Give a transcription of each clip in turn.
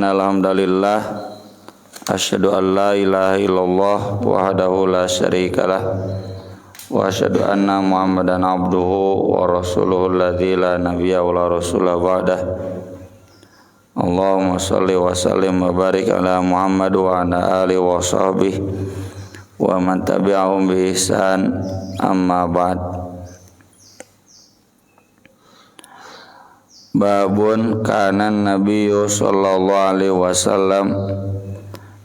Innal hamdalillah asyhadu an la ilaha illallah wahdahu la syarikalah wa asyhadu anna Muhammadan abduhu wa rasuluhu alladzi la nabiyya wa la rasula ba'dah. Allahumma shalli wa sallim wa barik ala Muhammad wa ala alihi wa sahbihi wa man tabi'ahum bi ihsan, amma ba'd. Babun kana nabiyyu sallallahu alaihi wasallam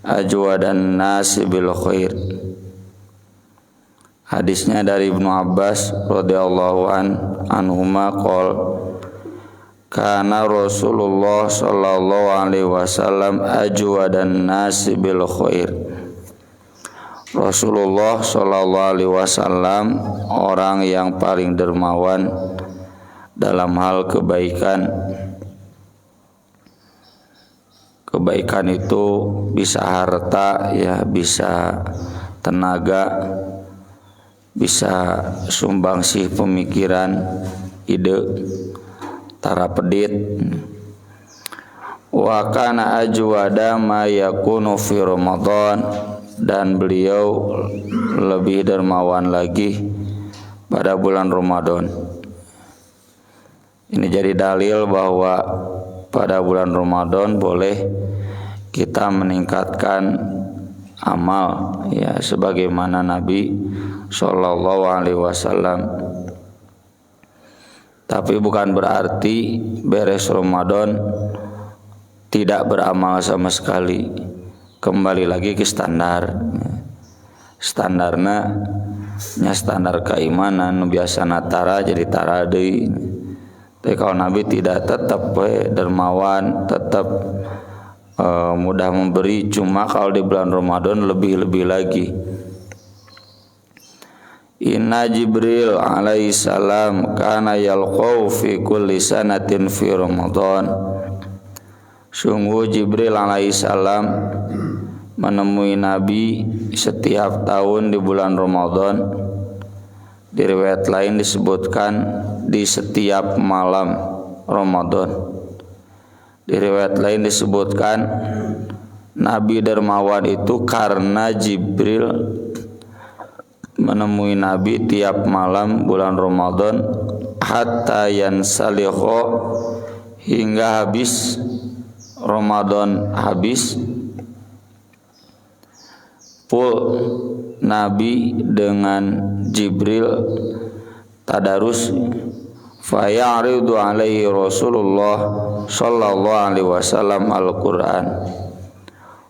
ajwadan nasi bil khair. Hadisnya dari Ibnu Abbas radhiyallahu anhuma qol kana Rasulullah sallallahu alaihi wasallam ajwadan nasi bil khair. Rasulullah sallallahu alaihi wasallam orang yang paling dermawan dalam hal kebaikan. Kebaikan itu bisa harta, ya, bisa tenaga, bisa sumbangsih pemikiran, ide, tara pedit. Wa kana ajwada ma yakunu fi Ramadan, dan beliau lebih dermawan lagi pada bulan Ramadan. Ini jadi dalil bahwa pada bulan Ramadan boleh kita meningkatkan amal, ya, sebagaimana Nabi Shallallahu Alaihi Wasallam. Tapi bukan berarti beres Ramadan tidak beramal sama sekali. Kembali lagi ke standar. Standarnya standar keimanan, biasa natara jadi tara deui. Tapi kalau Nabi tidak, tetap dermawan, tetap mudah memberi, cuma kalau di bulan Ramadan lebih-lebih lagi. Inna Jibril alaihi salam kana yalqau fi kulli sanatin fi Ramadan. Sungguh Jibril alaihi salam menemui Nabi setiap tahun di bulan Ramadan. Di riwayat lain disebutkan di setiap malam Ramadan. Di riwayat lain disebutkan Nabi dermawan itu karena Jibril menemui Nabi tiap malam bulan Ramadan hatta yansalikho, hingga habis Ramadan habis, full Nabi dengan Jibril tadarus. Fayaridu alaihi Rasulullah sallallahu alaihi wasallam Al-Qur'an.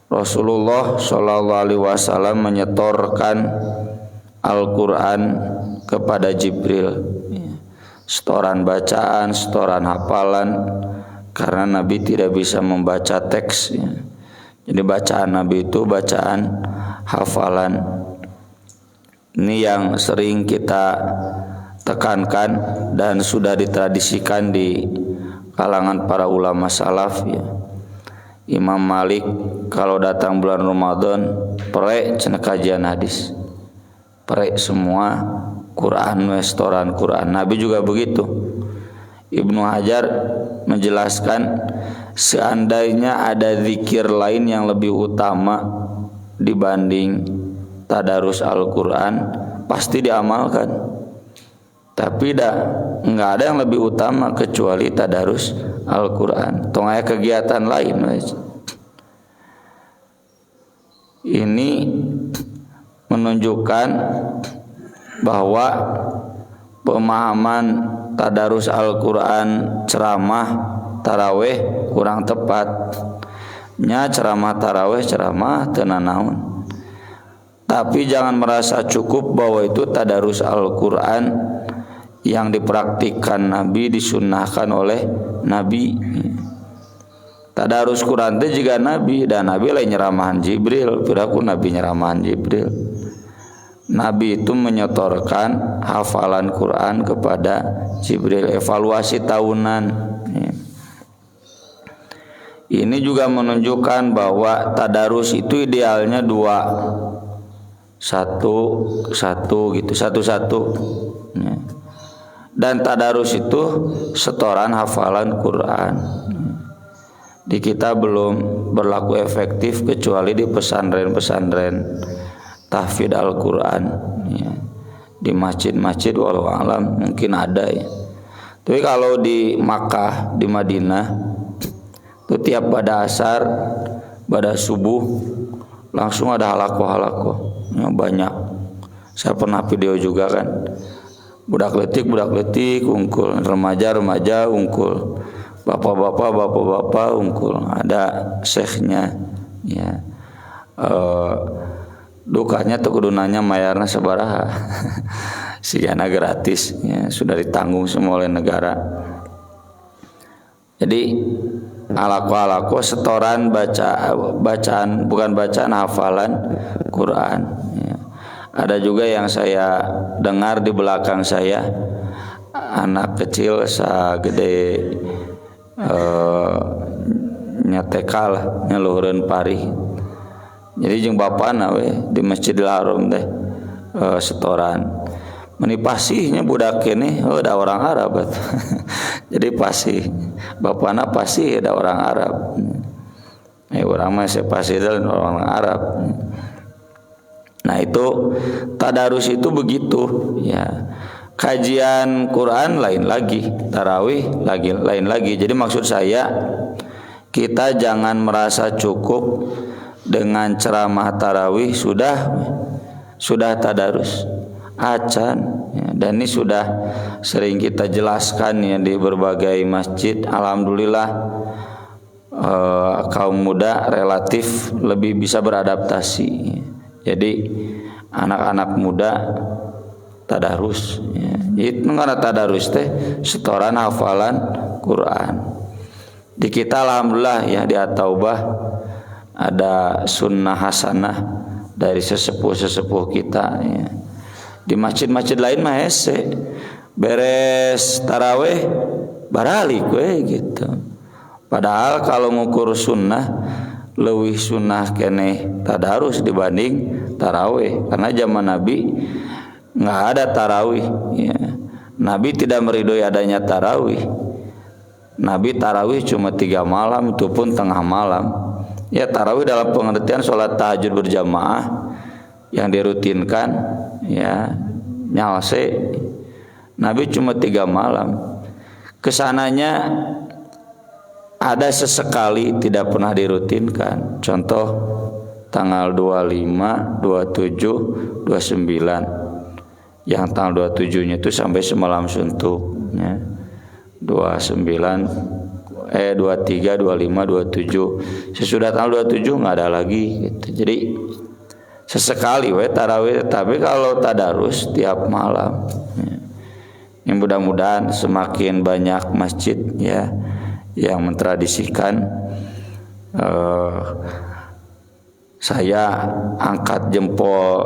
Rasulullah sallallahu alaihi wasallam menyetorkan Al-Qur'an kepada Jibril. Setoran bacaan, setoran hafalan, karena Nabi tidak bisa membaca teks. Jadi bacaan Nabi itu bacaan hafalan. Ini yang sering kita tekankan dan sudah ditradisikan di kalangan para ulama salaf, ya. Imam Malik kalau datang bulan Ramadan perek cenah kajian hadis, perek semua Quran, restoran Quran. Nabi juga begitu. Ibnu Hajar menjelaskan seandainya ada zikir lain yang lebih utama dibanding tadarus Al-Quran, pasti diamalkan. Tapi enggak ada yang lebih utama kecuali tadarus Al-Quran. Tong aya kegiatan lain. Ini menunjukkan bahwa pemahaman tadarus Al-Quran, ceramah tarawih kurang tepat. Nya ceramah tarawih ceramah teu nanaon. Tapi jangan merasa cukup bahwa itu tadarus Al-Quran yang dipraktikkan Nabi, disunnahkan oleh Nabi. Tadarus Quran itu juga Nabi, dan Nabi lain nyeramahan Jibril. Piraku Nabi nyeramahan Jibril. Nabi itu menyetorkan hafalan Quran kepada Jibril, evaluasi tahunan. Ini juga menunjukkan bahwa tadarus itu idealnya dua. Satu gitu. Dan tadarus itu setoran hafalan Quran. di kita belum berlaku efektif kecuali di pesantren-pesantren tahfidz Al-Qur'an ya. Di masjid-masjid walau alam mungkin ada ya. Tapi kalau di Makkah, di Madinah itu tiap pada asar, pada subuh langsung ada halaqah ya, banyak. Saya pernah video juga kan, budak letik ungkul, remaja ungkul, bapak ungkul, ada syekhnya ya. Dukanya tuh kudunanya mayarna sabaraha sigana gratis ya, sudah ditanggung semua oleh negara. Jadi alaqo setoran bacaan bukan bacaan, hafalan Quran ya. Ada juga yang saya dengar di belakang saya, anak kecil sagede nyatekal nyaluhureun parih. Jadi jeung bapana we di Masjidil Haram teh setoran. Meni pasihnya budak ini da orang Arab. Jadi pasih. Bapana pasih da orang Arab. Urang mah pasih dan orang Arab. Nah itu tadarus itu begitu ya. Kajian Quran lain lagi, tarawih lain lagi. Jadi maksud saya kita jangan merasa cukup dengan ceramah tarawih sudah tadarus acan ya. Dan ini sudah sering kita jelaskan ya di berbagai masjid. Alhamdulillah kaum muda relatif lebih bisa beradaptasi. Jadi anak-anak muda tadarus ya. Itu karena tadarus teh setoran hafalan Quran. Di kita alhamdulillah ya di At-Taubah ada sunnah hasanah dari sesepuh kita ya. Di masjid-masjid lain mah hese beres tarawih baralik we gitu. Padahal kalau ngukur sunnah leuwih sunnah keneh tadarus dibanding tarawih, karena zaman Nabi nggak ada tarawih ya. Nabi tidak meridhoi adanya tarawih. Nabi tarawih cuma 3 malam, itu pun tengah malam ya. Tarawih dalam pengertian sholat tahajud berjamaah yang dirutinkan ya, nyalse. Nabi cuma 3 malam. Kesananya ada sesekali, tidak pernah dirutinkan. Contoh tanggal 25, 27, 29. Yang tanggal 27-nya itu sampai semalam suntuk ya. 23, 25, 27. Sesudah tanggal 27 enggak ada lagi gitu. Jadi sesekali we tarawih, tapi kalau tadarus tiap malam ya. Yang mudah-mudahan semakin banyak masjid ya yang mentradisikan. Saya angkat jempol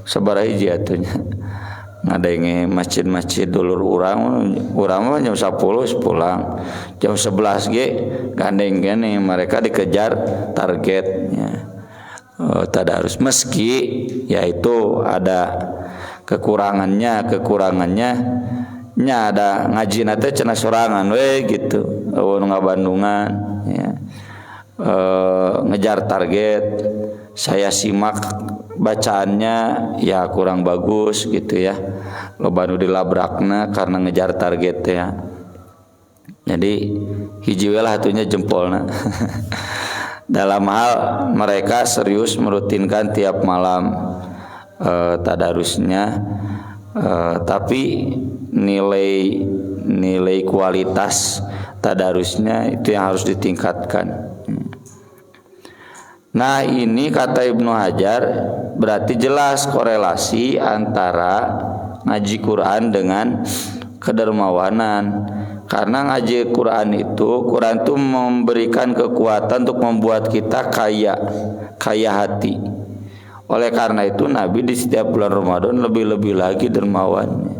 sabaraha hiji atunya ngadenge masjid-masjid dulur urang mah jam 10 pulang, jam 11 ge gandeng gini mereka dikejar targetnya tadarus. Meski yaitu ada kekurangannya nya ada ngaji nate cenah sorangan we gitu nu ngabandungan ya. Ngejar target, saya simak bacaannya ya kurang bagus gitu ya, loba nu dilabrakna karena ngejar target ya. Jadi hiji we lah atunya jempolna. Dalam hal mereka serius merutinkan tiap malam tadarusnya, tapi nilai kualitas tadarusnya itu yang harus ditingkatkan. Nah ini kata Ibnu Hajar berarti jelas korelasi antara ngaji Quran dengan kedermawanan. Karena ngaji Quran itu memberikan kekuatan untuk membuat kita kaya hati. Oleh karena itu Nabi di setiap bulan Ramadan lebih-lebih lagi dermawannya.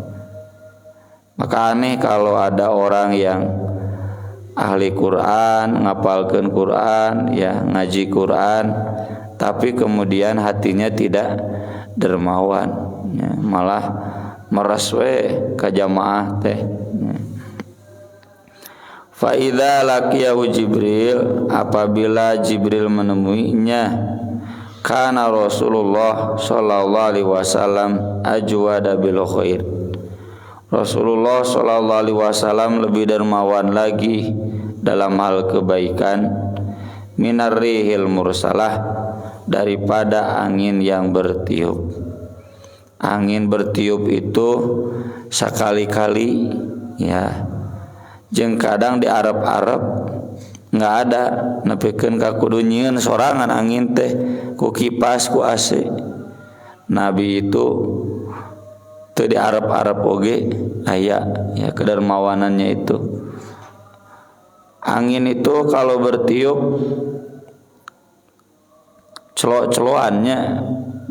Maka aneh kalau ada orang yang ahli Quran, ngapalkeun Quran, ya ngaji Quran, tapi kemudian hatinya tidak dermawan, ya, malah meres we ka jamaah teh. Fa idza laqiyahu Jibril, apabila Jibril menemuinya, kana Rasulullah sallallahu alaihi wasallam ajwada bil khair. Rasulullah sallallahu alaihi wasallam lebih dermawan lagi dalam hal kebaikan minar rihil mursalah, daripada angin yang bertiup. Angin bertiup itu sekali-kali ya, jeung kadang di Arab-Arab nggak ada nepikeun ka kudu nyieun sorangan angin teh ku kipas ku AC. Nabi itu teu di Arab-Arab oge aya ya kedermawanannya itu. Angin itu kalau bertiup celo-celoannya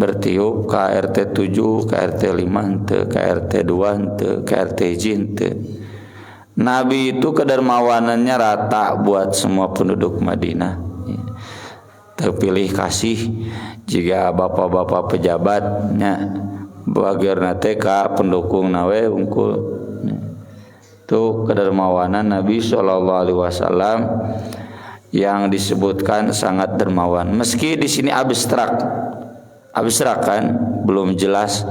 bertiup KRT 7, KRT 5 henteu, KRT 2 henteu, KRT 1 henteu. Nabi itu kedermawanannya rata buat semua penduduk Madinah. Terpilih kasih jika bapak-bapak pejabatnya bagirna teh ka pendukung nawe unggul. Itu kedermawanan Nabi sallallahu alaihi wasallam yang disebutkan sangat dermawan. Meski di sini abstrak kan, belum jelas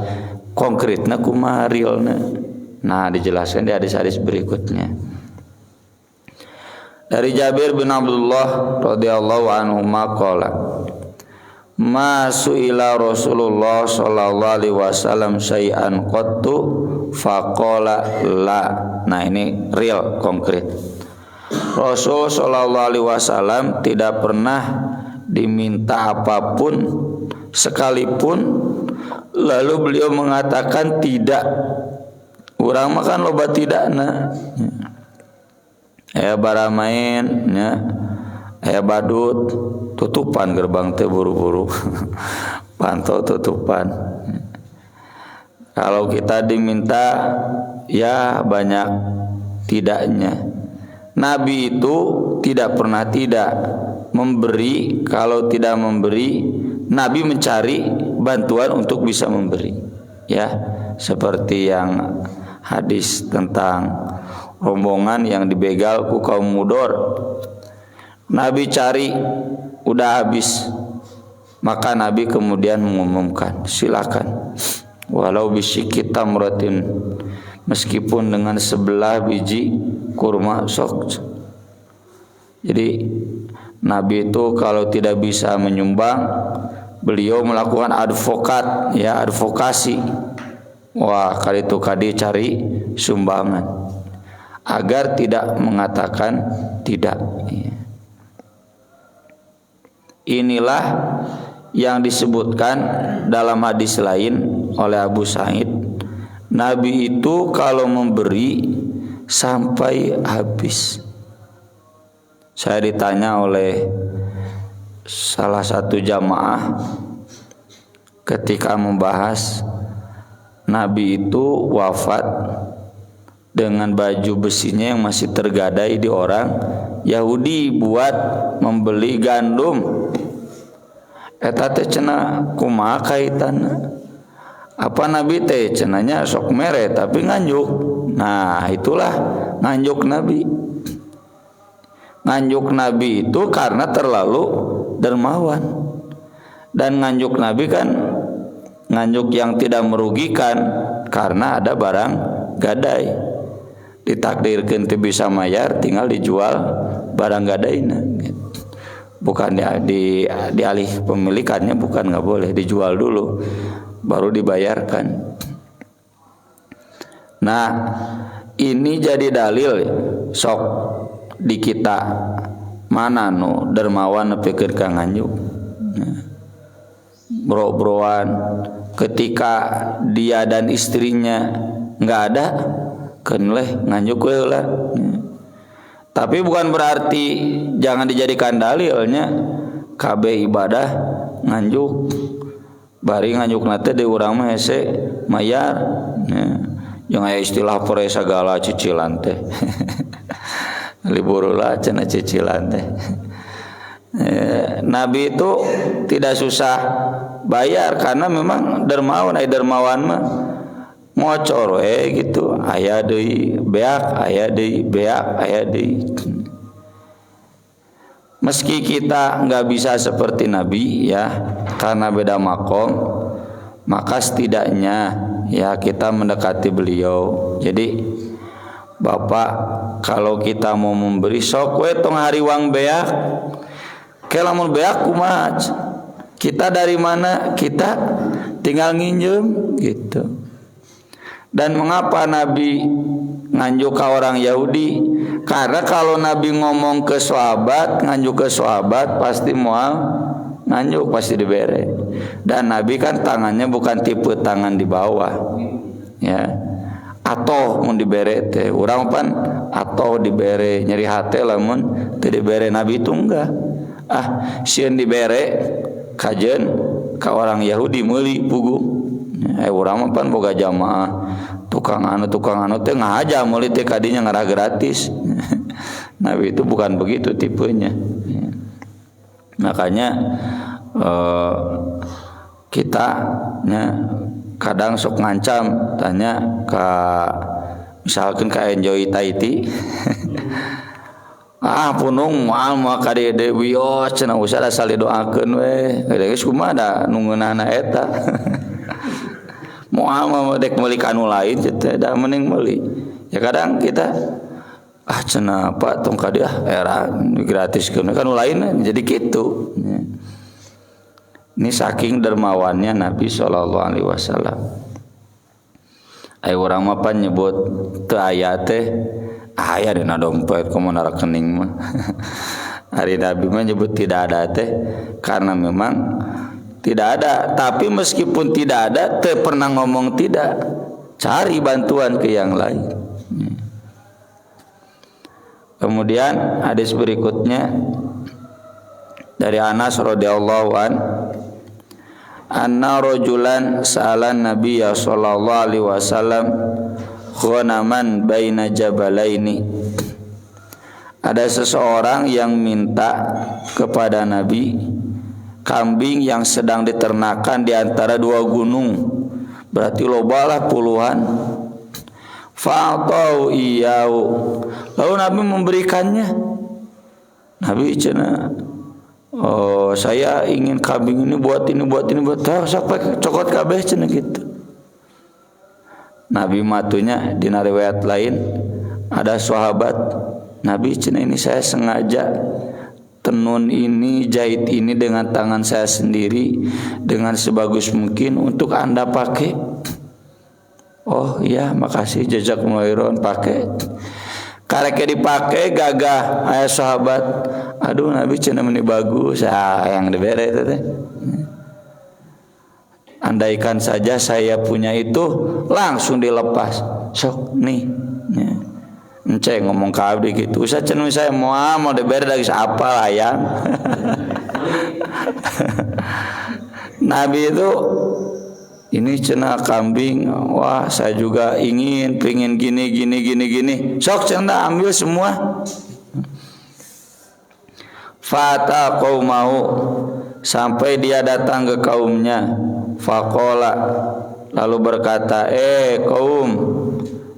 konkretna kumaha realna. Nah, dijelaskan di hadis-hadis berikutnya. Dari Jabir bin Abdullah radhiyallahu anhu maqala, ma su'ila Rasulullah sallallahu alaihi wasallam syai'an qattu faqala la. Nah, ini real konkret. Rasul sallallahu alaihi wasallam tidak pernah diminta apapun sekalipun lalu beliau mengatakan tidak. Urang makan loba tidakna. Aya baramain nya, aya badut tutupan gerbang teh buru-buru. Pantau tutupan. Kalau kita diminta ya banyak tidaknya. Nabi itu tidak pernah tidak memberi. Kalau tidak memberi, Nabi mencari bantuan untuk bisa memberi. Ya, seperti yang hadis tentang rombongan yang dibegal ku kaum Mudor. Nabi cari udah habis, maka Nabi kemudian mengumumkan, silakan walau bisyikki tamratin, meskipun dengan sebelah biji kurma sok. Jadi Nabi itu kalau tidak bisa menyumbang, beliau melakukan advokasi. Wah, kali itu kadi cari sumbangan agar tidak mengatakan tidak. Inilah yang disebutkan dalam hadis lain oleh Abu Sa'id. Nabi itu kalau memberi sampai habis. Saya ditanya oleh salah satu jamaah ketika membahas Nabi itu wafat dengan baju besinya yang masih tergadai di orang Yahudi buat membeli gandum. Eta teh cenah kumaha kaitanna? Apa Nabi teh cenanya sok mere tapi nganjuk. Nah, itulah nganjuk Nabi. Nganjuk Nabi itu karena terlalu dermawan. Dan nganjuk Nabi kan nganjuk yang tidak merugikan karena ada barang gadai. Ditakdirkeun teu bisa mayar, tinggal dijual barang gadaina. Bukan di alih pemilikannya, bukan, nggak boleh, dijual dulu baru dibayarkan. Nah, ini jadi dalil sok di kita mana nu dermawan nepikeun ka nganjuk. Bro-broan ketika dia dan istrinya nggak ada, kenleh nganjuk heula. Tapi bukan berarti jangan dijadikan dalilnya. KB ibadah nganjuk, bari nganjuk nate di urang mah hese mayar. Yang aya istilah pore sagala cicilan teh. Libur lah cenah cicilan teh. Nabi itu tidak susah bayar karena memang dermawan mah ngocor gitu, aya deui beak, aya deui beak, aya deui. Meski kita nggak bisa seperti Nabi ya, karena beda makom, maka setidaknya ya kita mendekati beliau. Jadi Bapak, kalau kita mau memberi sok we tong hariwang beak, ke lamun beak kumaha? Kita dari mana? Kita tinggal nginjem gitu. Dan mengapa Nabi nganjuk ke orang Yahudi? Karena kalau Nabi ngomong ke sahabat, nganjuk ke sahabat, pasti moal nganjuk, pasti dibere. Dan Nabi kan tangannya bukan tipe tangan di bawah, ya. Atau mau dibere teh, urang pan atau dibere nyeri hati lamun teu dibere. Nabi itu enggak. Sieun dibere kajen ka orang Yahudi meuli pugu. Urang mah pan boga jamaah tukang anu teh ngahaja meuli teh kadinya ngarah gratis. Nabi itu bukan begitu tipenya. Makanya kita kadang sok ngancam tanya ka misalkan ka Enjoy Tahiti. Punung moal moal ka dieu wios cenah usah da sali doakeun we. Geus kumaha da nu ngeunahna eta. Moal mah dek meuli ka anu lain teh da mending meuli. Ya kadang kita cenah Pak tong ka dieu era gratiskeun ka anu lain jadi kitu. Ini saking dermawannya Nabi SAW. Ai urang mah pan nyebut teu aya teh aya dina dompet kumaha rekening mah. Hari Nabi mah nyebut tidak ada teh karena memang tidak ada. Tapi meskipun tidak ada, teu pernah ngomong tidak, cari bantuan ke yang lain. Kemudian hadis berikutnya dari Anas radhiyallahu an, anna rajulan sa'alan nabiyya sallallahu alaihi wasallam ghanaman baina jabalaini. Ada seseorang yang minta kepada Nabi kambing yang sedang diternakan di antara dua gunung, berarti lobalah puluhan. Fa'atau iyau, lalu Nabi memberikannya. Nabi cenah, oh saya ingin kambing ini buat sampai cokot kabeh cenah gitu. Nabi matunya di riwayat lain ada sahabat Nabi cenah, ini saya sengaja tenun ini, jahit ini dengan tangan saya sendiri dengan sebagus mungkin untuk Anda pakai. Oh iya, makasih, jazakumullahu khairan, pakai. Karek dipakai gagah aya sahabat, aduh Nabi cenah meni bagus, yang dibere itu teh. Andaikan saja saya punya itu langsung dilepas. Sok nih. Enceh ngomong ka abdi gitu. Usah cenah saya mau dibere lagi apa layang. Nabi itu ini cenah kambing, wah saya juga pingin gini. Sok cenah ambil semua. Fata qaumahu, sampai dia datang ke kaumnya. Faqala, lalu berkata, kaum,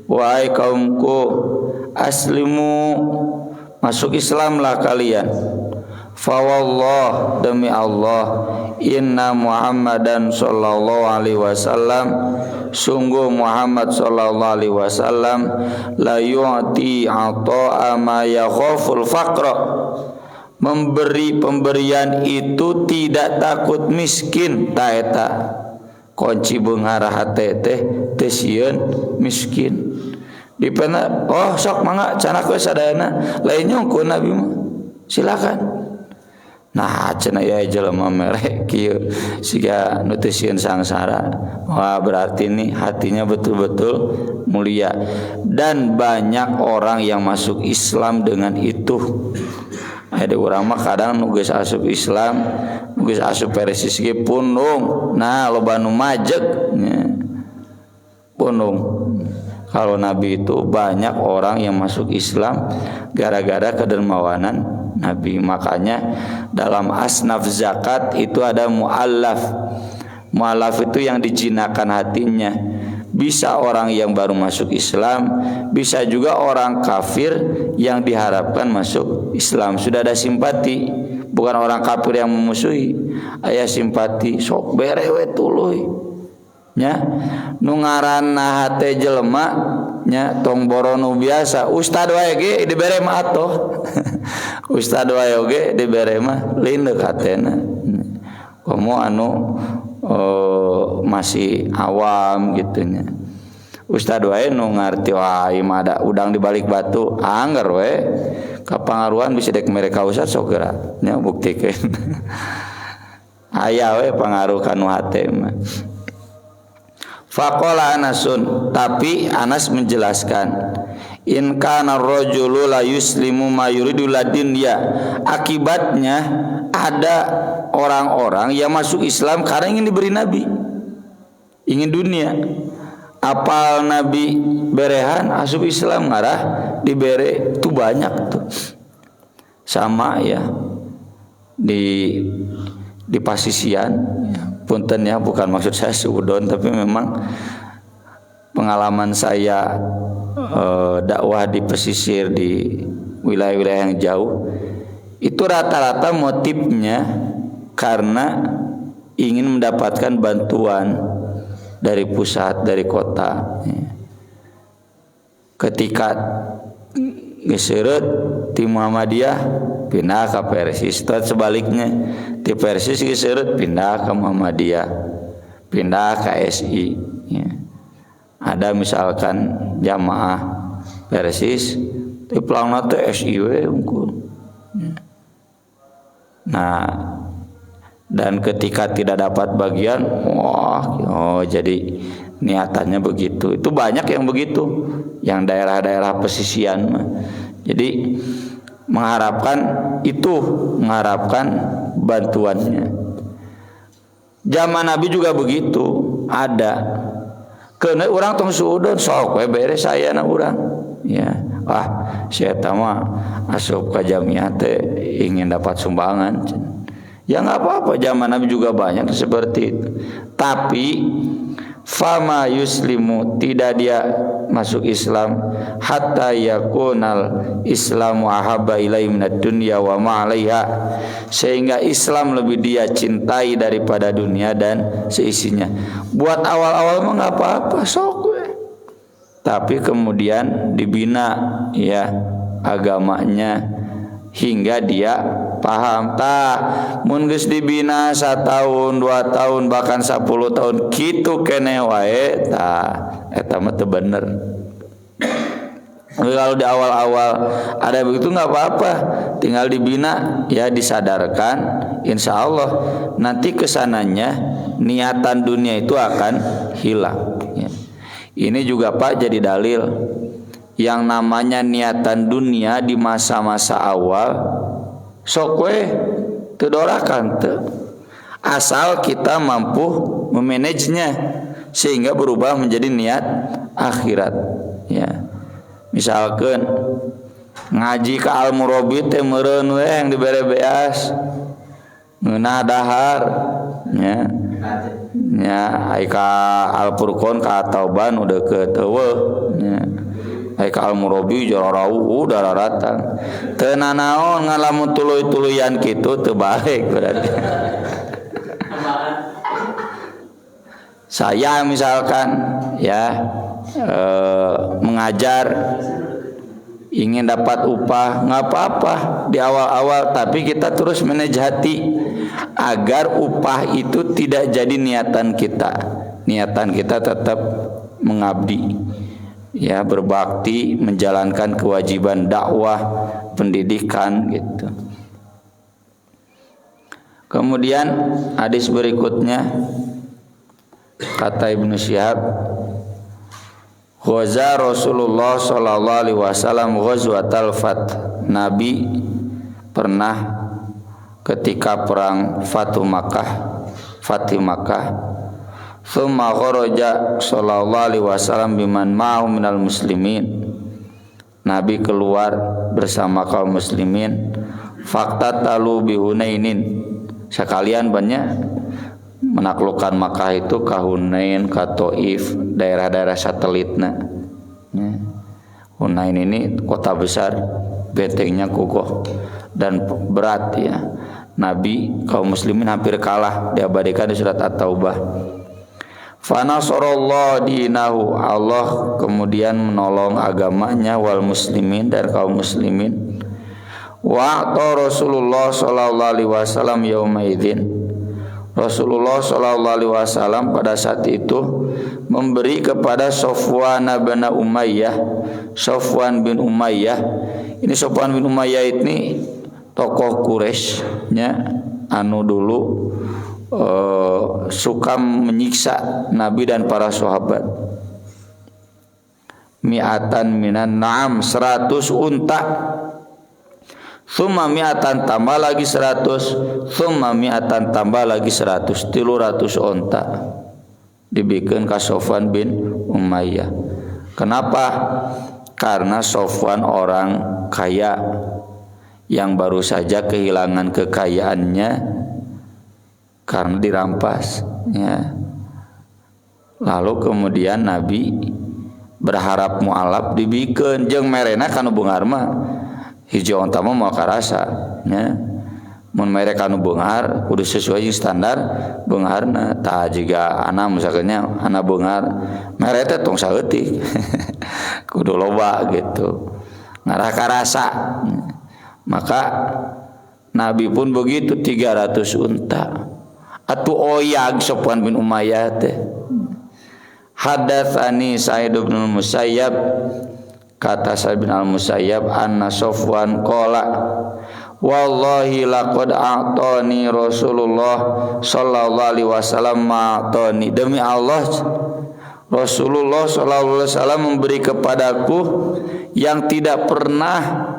wahai kaumku, aslimu, masuk Islamlah kalian. Fawallah, demi Allah, inna Muhammadan sallallahu alaihi wasallam, sungguh Muhammad sallallahu alaihi wasallam la yu'ti ata'a ma yakhaful faqra, memberi pemberian itu tidak takut miskin. Taeta kunci beunghar hate teh teu sieun miskin. Dipena sok mangga canak we sadayana lain nyongkun Nabi mah silakan. Nah cenah ya jelema mere kieu siga nu teu sieun sangsara. Wah berarti ini hatinya betul-betul mulia, dan banyak orang yang masuk Islam dengan itu. Ada orang mah kadang nu geus asup Islam, nu geus asup persis ge pundung. Nah loba nu majeg pundung. Kalau Nabi itu banyak orang yang masuk Islam gara-gara kedermawanan Nabi. Makanya dalam asnaf zakat itu ada mu'allaf. Mu'allaf itu yang dijinakan hatinya. Bisa orang yang baru masuk Islam, bisa juga orang kafir yang diharapkan masuk Islam. Sudah ada simpati, bukan orang kafir yang memusuhi. Aya simpati, sok bere we tuluy. Nya nu ngaranna hate jelema nya tong borono biasa, ustad wae ge dibere mah atoh. Ustad wae oge dibere mah leundeuk hatena. Komo anu masih awam gitunya. Ustad wae nu ngarti wae mah ada udang di balik batu, angger we kapangaruhan bisa dek mereka ustad sok geura nya buktikeun. Aya we pangaruh kanu hate mah. Faqala Anasun, tapi Anas menjelaskan, in kana rajulu la yuslimu ma yuridu ladunya, akibatnya ada orang-orang yang masuk Islam karena ingin diberi nabi, ingin dunia. Apal nabi berehan asup Islam ngarah dibere tuh banyak tuh. Sama ya di pasisian ya. Punten ya, bukan maksud saya suudon, tapi memang pengalaman saya dakwah di pesisir di wilayah-wilayah yang jauh itu rata-rata motifnya karena ingin mendapatkan bantuan dari pusat, dari kota. Ketika geseureut ti Muhammadiyah pindah ke Persis, atau sebaliknya di Persis geseureut pindah ke Muhammadiyah, pindah ke SI ya. Ada misalkan jamaah Persis di pelangna teh SI we unggul ya. Nah, dan ketika tidak dapat bagian, jadi niatannya begitu. Itu banyak yang begitu, yang daerah-daerah pesisian. Jadi mengharapkan bantuannya. Zaman Nabi juga begitu, ada. Kena orang tong suudon sok we beres saya na urang. Ya, saya mah asup ka jamiah teh ingin dapat sumbangan. Ya enggak apa-apa, zaman Nabi juga banyak seperti itu. Tapi fama yuslimu, tidak dia masuk Islam hatta yakunal Islamu ahabba ilaihi minad dunya wa ma 'alaiha, sehingga Islam lebih dia cintai daripada dunia dan seisinya. Buat awal-awal mah enggak apa-apa sok we. Tapi kemudian dibina ya agamanya hingga dia paham. Mun geus dibina 1 tahun, 2 tahun, bahkan 10 tahun kitu keneh wae, eta mah teu bener. Kalau di awal-awal ada begitu enggak apa-apa, tinggal dibina ya, disadarkan, insya Allah nanti kesananya niatan dunia itu akan hilang ya. Ini juga Pak jadi dalil yang namanya niatan dunia di masa-masa awal sok we teu dorakan teu, asal kita mampu memanagenya sehingga berubah menjadi niat akhirat ya. Misalkan ngaji ke Al-Murabi teh meureun we yang dibere beas ngeunah dahar nya ai ka Al-Furqan ka Tauban udah ke teueuh nya. Ai ka Al-Murabi jararau dararatan teu nanaon ngalamun tuluy-tuluyan kitu teu baik berarti. Saya misalkan ya mengajar ingin dapat upah nggak apa-apa di awal-awal, tapi kita terus manage hati agar upah itu tidak jadi niatan kita. Niatan kita tetap mengabdi ya, berbakti, menjalankan kewajiban dakwah, pendidikan gitu. Kemudian hadis berikutnya kata Ibnu Syihab, ghaza Rasulullah sallallahu alaihi wasallam ghazwatal Fath. Nabi pernah ketika perang Fathu Makkah, Fathu Makkah, thumma kharaja sallallahu alaihi wasallam biman ma'hu minal muslimin. Nabi keluar bersama kaum muslimin, faqtatalu bi Hunainin, sekalian banyak menaklukkan Makkah itu ka Hunain, ka Taif, daerah-daerah satelitna. Ya. Hunain ini kota besar, bentengnya kokoh dan berat ya. Nabi kaum muslimin hampir kalah, diabadikan di surat At-Taubah. Fa nasarallahu dinahu, Allah kemudian menolong agamanya wal muslimin dan kaum muslimin. Wa ta Rasulullah sallallahu alaihi wasallam yauma idzin, Rasulullah sallallahu alaihi wasallam pada saat itu memberi kepada Safwan bin Umayyah. Safwan bin Umayyah ini, Safwan bin Umayyah ini tokoh Quraisy nya anu dulu suka menyiksa Nabi dan para sahabat. Mi'atan minan na'am, 100 unta. Tsumma mi'atan tambah lagi 100, tsumma mi'atan tambah lagi 100, 300 unta dibikin ka Safwan bin Umayyah. Kenapa? Karena Safwan orang kaya yang baru saja kehilangan kekayaannya karena dirampas ya. Lalu kemudian Nabi berharap mualaf dibikin jeung merena kanu beungar mah hiji onta mah moal karasa nya. Mun mere kanu beungar kudu sesuai jeung standar beungarna. Tah jiga anak misalnya anak beungar mere teh tong saeutik kudu loba gitu ngarah karasa. Maka Nabi pun begitu 300 unta. Atu oyag Safwan bin Umayyah teh. Hadatsani Sa'id bin Musayyab, kata Sa'id bin Al-Musayyab, anna Safwan qala wallahi laqad a'tani Rasulullah sallallahu alaihi wasallam ma'tani, demi Allah Rasulullah sallallahu alaihi wasallam memberi kepadaku yang tidak pernah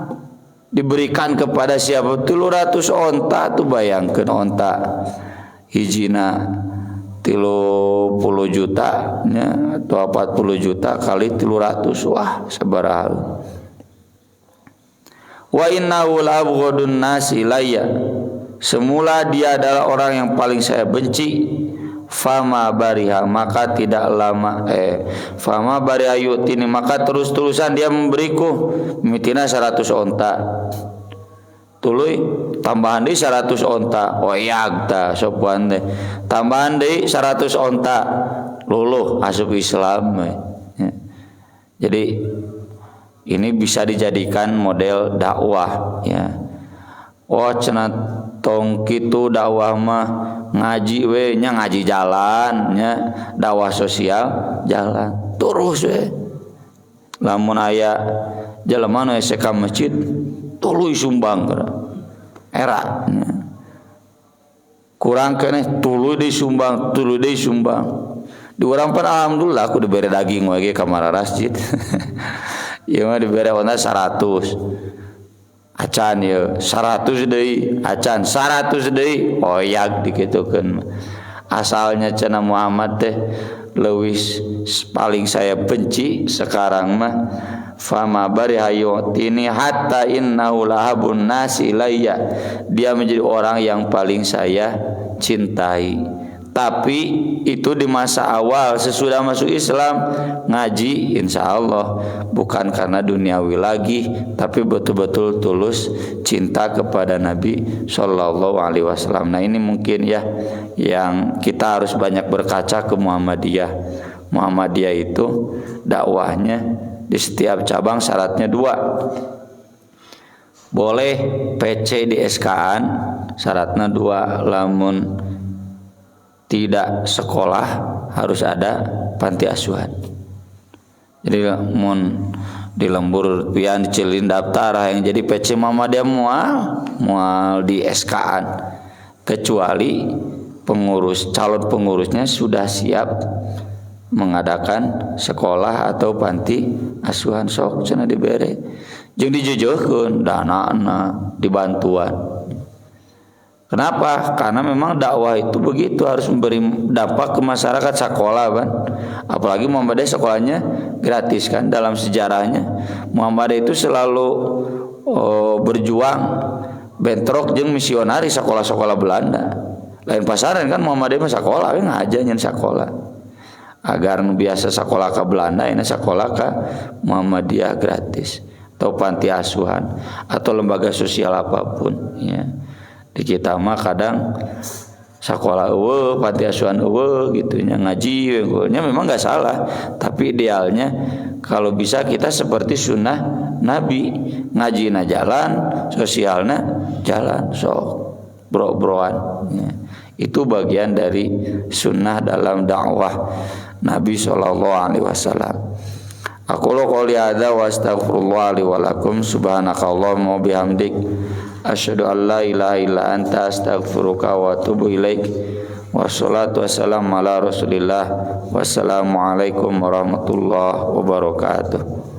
diberikan kepada siapa. 300 onta tuh, bayangkeun onta hijina 30 juta nya, atau 40 juta kali 300, wah sabaraha. Wa innahu la abghadun nasi ilayya, semula dia adalah orang yang paling saya benci. Fama bariha, maka tidak lama fama bariha yutini, maka terus-terusan dia memberiku mitina 100 onta. Tuluy tambahan deui 100 onta. Oyag ta Safwan teh. Tambahan deui 100 onta. Luluh asup Islam. Ya. Jadi ini bisa dijadikan model dakwah ya. Oh cenah tong kitu dakwah mah ngaji we nya, ngaji jalan nya, dakwah sosial jalan terus we. Lamun aya jelema nu ese ka masjid tuluy sumbang era nya. Kurang keneh tuluy deui sumbang, tuluy deui sumbang. Di urang pan alhamdulillah aku dibere daging we ge ka masjid. Ieu mah dibere ona 100. Acan ya 100 deui, acan 100 deui, oyag dikitukeun. Asalnya cenah Muhammad teh leuwih paling saya benci sekarang mah fama bari hayotini hatta innahu lahabun nasi ilayya, dia menjadi orang yang paling saya cintai. Tapi itu di masa awal sesudah masuk Islam ngaji insyaallah bukan karena duniawi lagi, tapi betul-betul tulus cinta kepada Nabi sallallahu alaihi wasallam. Nah ini mungkin ya yang kita harus banyak berkaca ke Muhammadiyah. Muhammadiyah itu dakwahnya di setiap cabang syaratnya 2. Boleh PC di SK-an syaratnya 2, lamun tidak sekolah harus ada panti asuhan. Jadi mun di lembur pian dicilin daftar yang jadi PC Muhammadiyah mual di SK-an, kecuali pengurus calon pengurusnya sudah siap mengadakan sekolah atau panti asuhan, sok cenah dibere jeung dijeujeukkeun danana dibantuan. Kenapa? Karena memang dakwah itu begitu, harus memberi dampak ke masyarakat sekolah kan. Apalagi Muhammadiyah sekolahnya gratis kan. Dalam sejarahnya Muhammadiyah itu selalu berjuang bentrok jeung misionari sekolah-sekolah Belanda. Lain pasaran kan Muhammadiyah mah sakola we ngaja nyen sakola. Agar nu biasa sakola ka Belanda ini sakola ka Muhammadiyah gratis atau panti asuhan atau lembaga sosial apapun ya. Di kita mah kadang sakola eueuh panti asuhan eueuh gitu nya ngaji nya memang enggak salah, tapi idealnya kalau bisa kita seperti sunnah Nabi, ngajina jalan, sosialna jalan, sok bro-broan ya. Itu bagian dari sunnah dalam dakwah Nabi SAW. Aku lo qouli hadza wa astaghfirullah li wa lakum subhanakallahumma wa bihamdik asyhadu an la ilaha illa anta astaghfiruka wa atubu ilaik. Wassalatu wassalamu ala Rasulillah. Wassalamu alaikum warahmatullahi wabarakatuh.